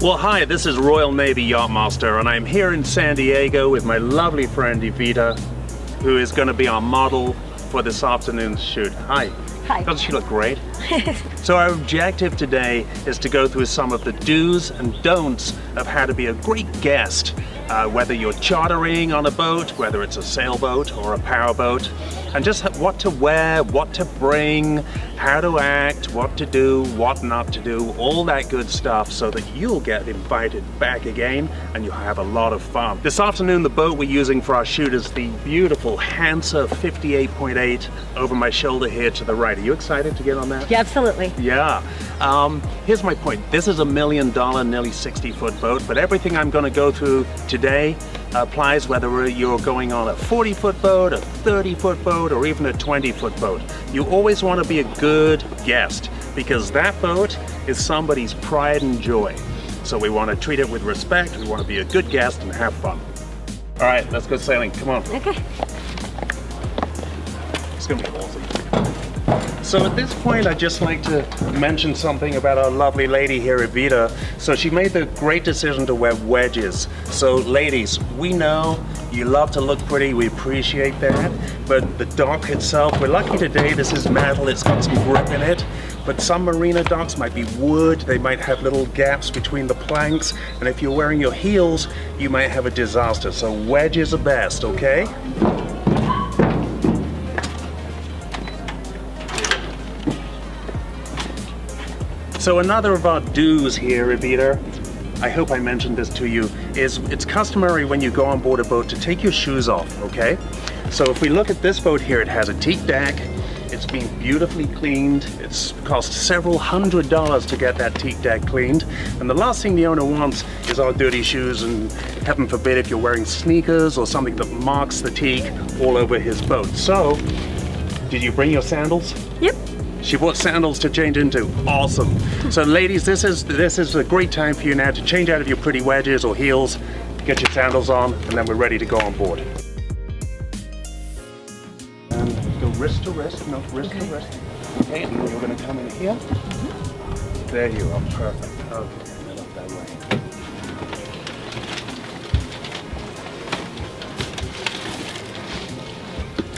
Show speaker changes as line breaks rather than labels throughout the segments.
Well, hi, this is Royal Navy Yachtmaster, and I'm here in San Diego with my lovely friend Evita, who is going to be our model for this afternoon's shoot. Hi.
Hi.
Doesn't she look great? So our objective today is to go through some of the do's and don'ts of how to be a great guest, whether you're chartering on a boat, whether it's a sailboat or a powerboat, and just what to wear, what to bring, how to act, what to do, what not to do, all that good stuff so that you'll get invited back again and you'll have a lot of fun. This afternoon, the boat we're using for our shoot is the beautiful Hanse 58.8 over my shoulder here to the right. Are you excited to get on that?
Yeah, absolutely.
Yeah. Here's my point. This is $1 million, nearly 60-foot boat, but everything I'm going to go through today applies whether you're going on a 40-foot boat, a 30-foot boat, or even a 20-foot boat. You always want to be a good guest because that boat is somebody's pride and joy. So we want to treat it with respect, we want to be a good guest and have fun. All right, let's go sailing. Come on.
Okay.
It's going to be awesome. So at this point, I'd just like to mention something about our lovely lady here, Evita. So she made the great decision to wear wedges. So ladies, we know you love to look pretty, we appreciate that, but the dock itself, we're lucky today, this is metal, it's got some grip in it, but some marina docks might be wood, they might have little gaps between the planks, and if you're wearing your heels, you might have a disaster. So wedges are best, okay? So another of our do's here, Evita, I hope I mentioned this to you, is it's customary when you go on board a boat to take your shoes off, okay? So if we look at this boat here, it has a teak deck, it's been beautifully cleaned, it's cost several $100s to get that teak deck cleaned, and the last thing the owner wants is our dirty shoes, and heaven forbid if you're wearing sneakers or something that marks the teak all over his boat. So, did you bring your sandals?
Yep.
She bought sandals to change into. Awesome. So ladies, this is a great time for you now to change out of your pretty wedges or heels, get your sandals on, and then we're ready to go on board. And go wrist to wrist, no, wrist to wrist. Okay, and then you're going to come in here. There you are, perfect. Okay, up that way.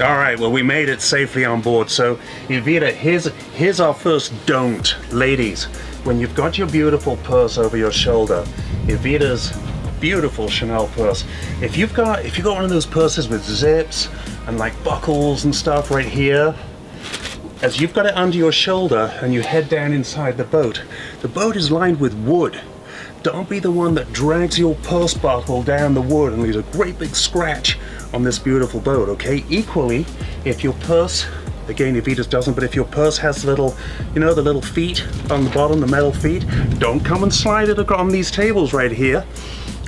All right, well, we made it safely on board. So, Evita, here's our first don't. Ladies, when you've got your beautiful purse over your shoulder, Evita's beautiful Chanel purse, if you've got one of those purses with zips and like buckles and stuff right here, as you've got it under your shoulder and you head down inside the boat is lined with wood. Don't be the one that drags your purse buckle down the wood and leaves a great big scratch on this beautiful boat, okay? Equally, if your purse, again, Evita's doesn't, but if your purse has little, you know, the little feet on the bottom, the metal feet, don't come and slide it on these tables right here,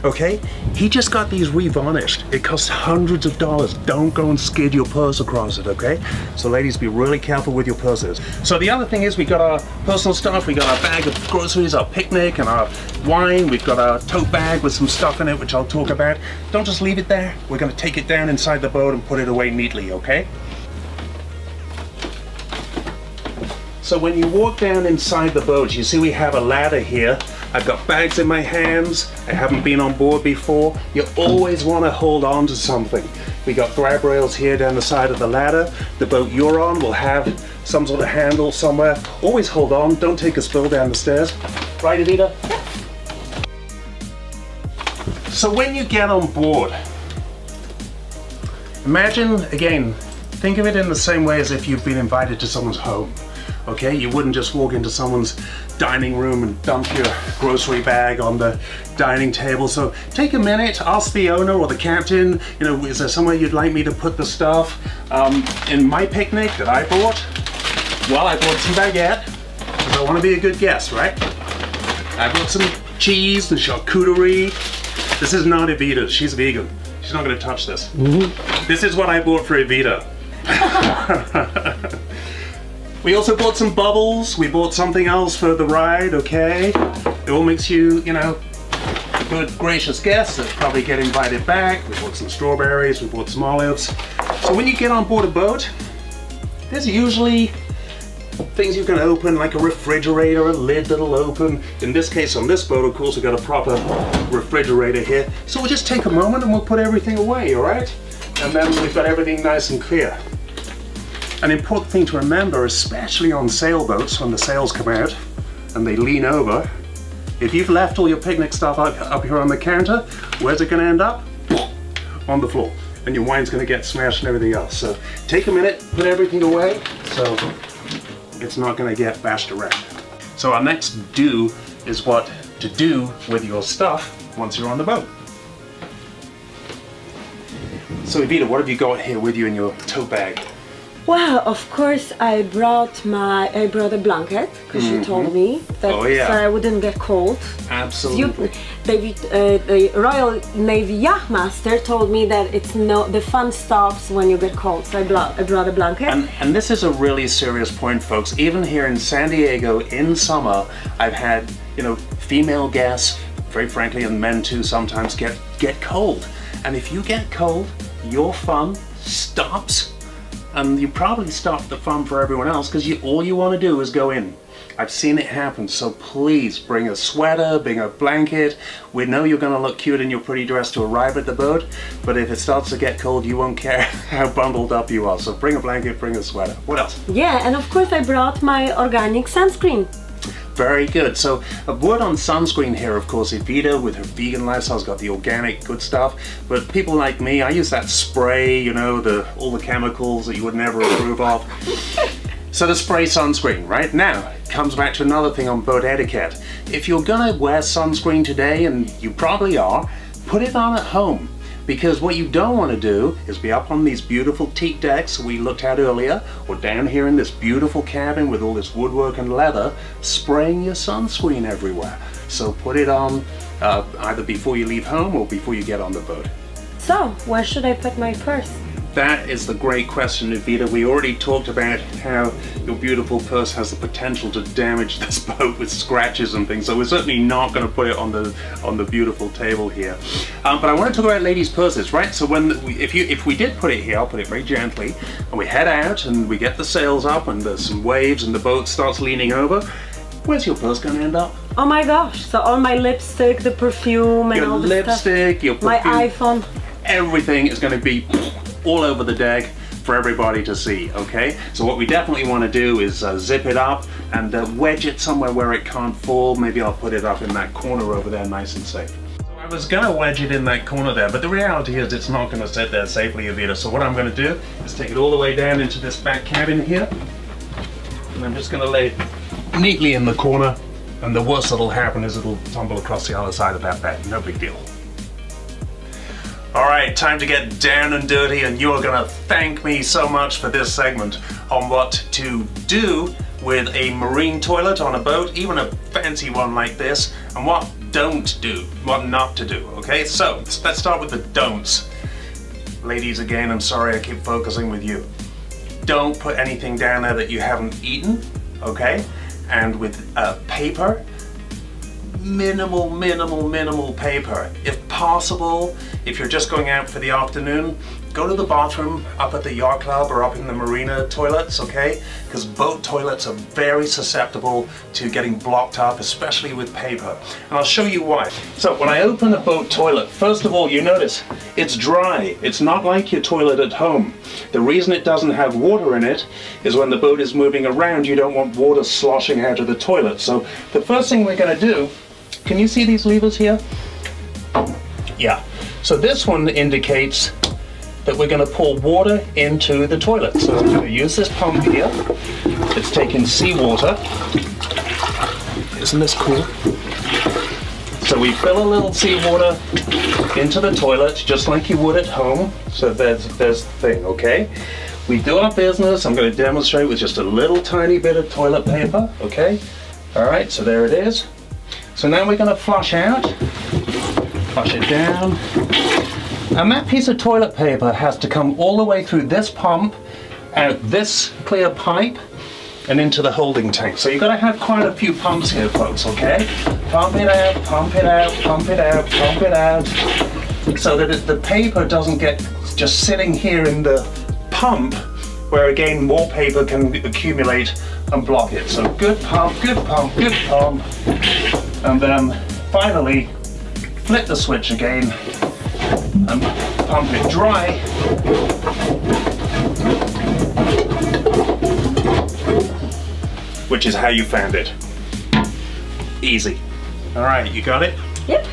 okay? He just got these re-varnished. It costs hundreds of dollars. Don't go and skid your purse across it, okay? So ladies, be really careful with your purses. So the other thing is we got our personal stuff. We got our bag of groceries, our picnic, and our wine. We've got our tote bag with some stuff in it, which I'll talk about. Don't just leave it there. We're gonna take it down inside the boat and put it away neatly, okay? So when you walk down inside the boat, you see we have a ladder here. I've got bags in my hands. I haven't been on board before. You always want to hold on to something. We got grab rails here down the side of the ladder. The boat you're on will have some sort of handle somewhere. Always hold on. Don't take a spill down the stairs. Right, Evita? So when you get on board, imagine, again, think of it in the same way as if you've been invited to someone's home. Okay, you wouldn't just walk into someone's dining room and dump your grocery bag on the dining table. So take a minute, ask the owner or the captain, you know, is there somewhere you'd like me to put the stuff? In my picnic that I bought, well, I bought some baguette, because I want to be a good guest, right? I bought some cheese and charcuterie. This is not Evita's, she's vegan. She's not going to touch this. This is what I bought for Evita. We also bought some bubbles, we bought something else for the ride, okay? It all makes you, you know, a good, gracious guest that probably get invited back. We bought some strawberries, we bought some olives. So when you get on board a boat, there's usually things you can open, like a refrigerator, a lid that'll open. In this case, on this boat, of course, we've got a proper refrigerator here. So we'll just take a moment and we'll put everything away, all right? And then we've got everything nice and clear. An important thing to remember, especially on sailboats, when the sails come out and they lean over, if you've left all your picnic stuff up here on the counter, where's it going to end up? On the floor. And your wine's going to get smashed and everything else. So take a minute, put everything away, so it's not going to get bashed around. So our next do is what to do with your stuff once you're on the boat. So Evita, what have you got here with you in your tote bag?
Well, of course, I brought a blanket because you told me that so I wouldn't get cold.
Absolutely.
The Royal Navy Yacht Master told me that the fun stops when you get cold. So I brought a blanket.
And this is a really serious point, folks. Even here in San Diego in summer, I've had female guests, very frankly, and men too, sometimes get cold. And if you get cold, your fun stops. And you probably stop the fun for everyone else because all you want to do is go in. I've seen it happen, so please bring a sweater, bring a blanket. We know you're going to look cute in your pretty dress to arrive at the boat, but if it starts to get cold, you won't care how bundled up you are. So bring a blanket, bring a sweater. What else?
Yeah, and of course I brought my organic sunscreen.
Very good. So a word on sunscreen here, of course, Evita with her vegan lifestyle's got the organic good stuff, but people like me, I use that spray, all the chemicals that you would never approve of. So the spray sunscreen, right? Now, it comes back to another thing on boat etiquette. If you're gonna wear sunscreen today, and you probably are, put it on at home. Because what you don't want to do is be up on these beautiful teak decks we looked at earlier, or down here in this beautiful cabin with all this woodwork and leather, spraying your sunscreen everywhere. So put it on either before you leave home or before you get on the boat.
So, where should I put my purse?
That is the great question, Evita. We already talked about how your beautiful purse has the potential to damage this boat with scratches and things, so we're certainly not going to put it on the beautiful table here. But I want to talk about ladies' purses, right? So if we did put it here, I'll put it very gently, and we head out and we get the sails up and there's some waves and the boat starts leaning over, where's your purse going to end up?
Oh my gosh, so all my lipstick, the perfume and all the
lipstick,
stuff.
your perfume,
my iPhone.
Everything is going to be all over the deck for everybody to see, okay? So what we definitely want to do is zip it up and wedge it somewhere where it can't fall. Maybe I'll put it up in that corner over there nice and safe. So I was going to wedge it in that corner there, but the reality is it's not going to sit there safely, Evita. So what I'm going to do is take it all the way down into this back cabin here, and I'm just going to lay it neatly in the corner, and the worst that'll happen is it'll tumble across the other side of that bed. No big deal. All right, time to get down and dirty, and you are going to thank me so much for this segment on what to do with a marine toilet on a boat, even a fancy one like this, and what don't do, what not to do, okay? So, let's start with the don'ts. Ladies, again, I'm sorry I keep focusing with you. Don't put anything down there that you haven't eaten, okay? And with paper, minimal paper. If possible, if you're just going out for the afternoon, go to the bathroom up at the yacht club or up in the marina toilets, okay? Because boat toilets are very susceptible to getting blocked up, especially with paper. And I'll show you why. So when I open a boat toilet, first of all, you notice it's dry. It's not like your toilet at home. The reason it doesn't have water in it is when the boat is moving around, you don't want water sloshing out of the toilet. So the first thing we're going to do, can you see these levers here? Yeah. So this one indicates that we're going to pour water into the toilet. So I'm going to use this pump here. It's taking seawater. Isn't this cool? So we fill a little seawater into the toilet just like you would at home. So there's the thing, okay? We do our business. I'm going to demonstrate with just a little tiny bit of toilet paper, okay? All right, so there it is. So now we're going to flush out, flush it down, and that piece of toilet paper has to come all the way through this pump, out this clear pipe, and into the holding tank. So you've got to have quite a few pumps here, folks, okay? Pump it out, pump it out, pump it out, pump it out, so that the paper doesn't get just sitting here in the pump where again more paper can accumulate and block it. So good pump, good pump, good pump. And then finally flip the switch again and pump it dry. Which is how you found it. Easy. All right, you got it?
Yep.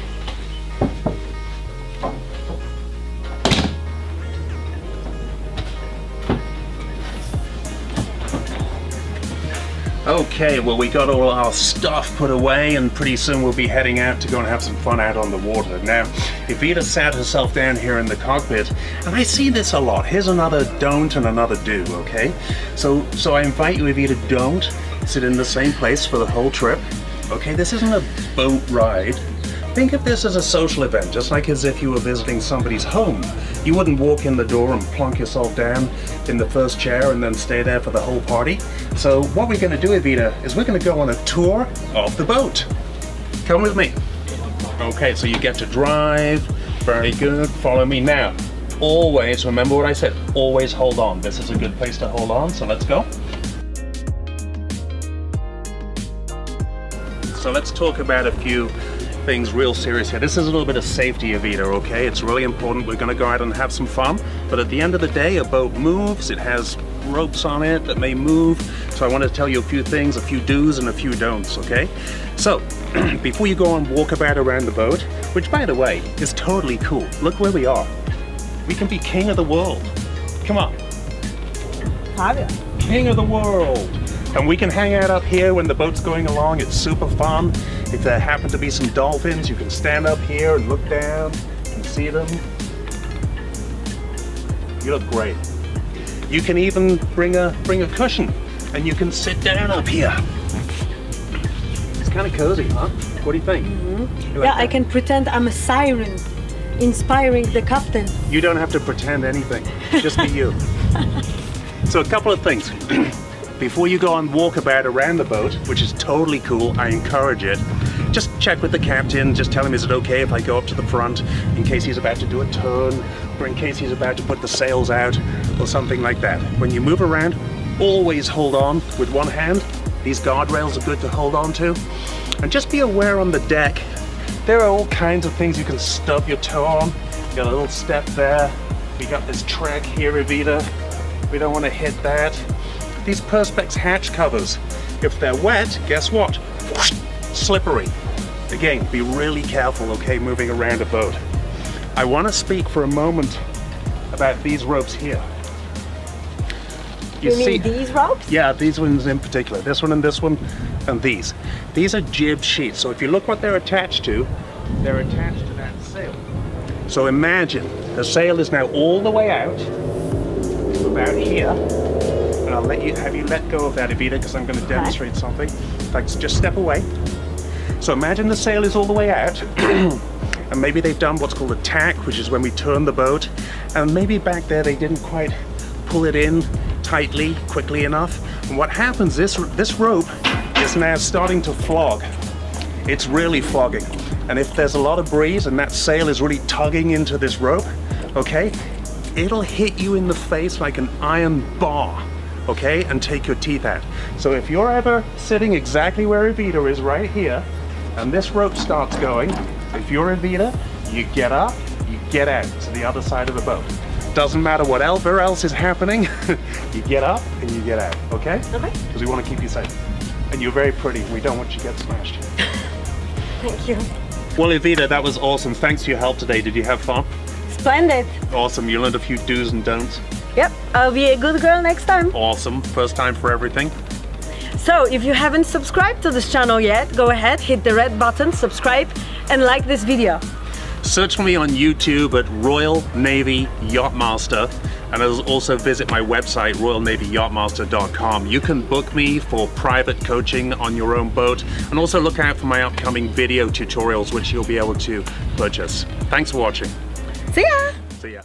Okay, well we got all our stuff put away and pretty soon we'll be heading out to go and have some fun out on the water. Now, Evita sat herself down here in the cockpit and I see this a lot. Here's another don't and another do, okay? So I invite you, Evita, don't sit in the same place for the whole trip. Okay, this isn't a boat ride. Think of this as a social event, just like as if you were visiting somebody's home. You wouldn't walk in the door and plunk yourself down in the first chair and then stay there for the whole party. So what we're going to do, Evita, is we're going to go on a tour of the boat. Come with me. Okay, so you get to drive. Very good. Follow me now. Always, remember what I said, always hold on. This is a good place to hold on, so let's go. So let's talk about a few things real serious here. This is a little bit of safety, Evita, okay? It's really important. We're gonna go out and have some fun, but at the end of the day, a boat moves. It has ropes on it that may move. So I want to tell you a few things, a few do's and a few don'ts, okay? So, before you go and walk about around the boat, which by the way, is totally cool. Look where we are. We can be king of the world. Come on. King of the world. And we can hang out up here when the boat's going along. It's super fun. If there happen to be some dolphins, you can stand up here and look down and see them. You look great. You can even bring a cushion and you can sit down up here. It's kind of cozy, huh? What do you think?
Mm-hmm.
You like
Yeah,
that?
I can pretend I'm a siren, inspiring the captain.
You don't have to pretend anything. Just be you. So a couple of things. Before you go and walk about around the boat, which is totally cool, I encourage it, just check with the captain, just tell him, is it okay if I go up to the front in case he's about to do a turn, or in case he's about to put the sails out, or something like that. When you move around, always hold on with one hand. These guardrails are good to hold on to. And just be aware on the deck, there are all kinds of things you can stub your toe on. You got a little step there. We got this track here, Evita. We don't want to hit that. These Perspex hatch covers, if they're wet, guess what? Slippery. Again, be really careful, okay, moving around a boat. I want to speak for a moment about these ropes here.
You mean these ropes?
Yeah, these ones in particular. This one and these. These are jib sheets. So if you look what they're attached to, they're attached to that sail. So imagine the sail is now all the way out to about here. And I'll have you let go of that, Evita, because I'm going to demonstrate something. In fact, just step away. So imagine the sail is all the way out, and maybe they've done what's called a tack, which is when we turn the boat, and maybe back there they didn't quite pull it in tightly, quickly enough. And what happens, this rope is now starting to flog. It's really flogging. And if there's a lot of breeze and that sail is really tugging into this rope, okay, it'll hit you in the face like an iron bar. Okay, and take your teeth out. So if you're ever sitting exactly where Evita is right here, and this rope starts going, if you're Evita, you get up, you get out to the other side of the boat. Doesn't matter whatever else is happening, you get up and you get out, okay?
Okay.
Because we want to keep you safe. And you're very pretty, we don't want you to get smashed.
Thank you.
Well, Evita, that was awesome. Thanks for your help today. Did you have fun?
Splendid.
Awesome, you learned a few do's and don'ts.
Yep, I'll be a good girl next time.
Awesome, first time for everything.
So if you haven't subscribed to this channel yet, go ahead, hit the red button, subscribe, and like this video.
Search for me on YouTube at Royal Navy Yachtmaster, and also visit my website, royalnavyyachtmaster.com. You can book me for private coaching on your own boat, and also look out for my upcoming video tutorials, which you'll be able to purchase. Thanks for watching.
See ya!
See ya.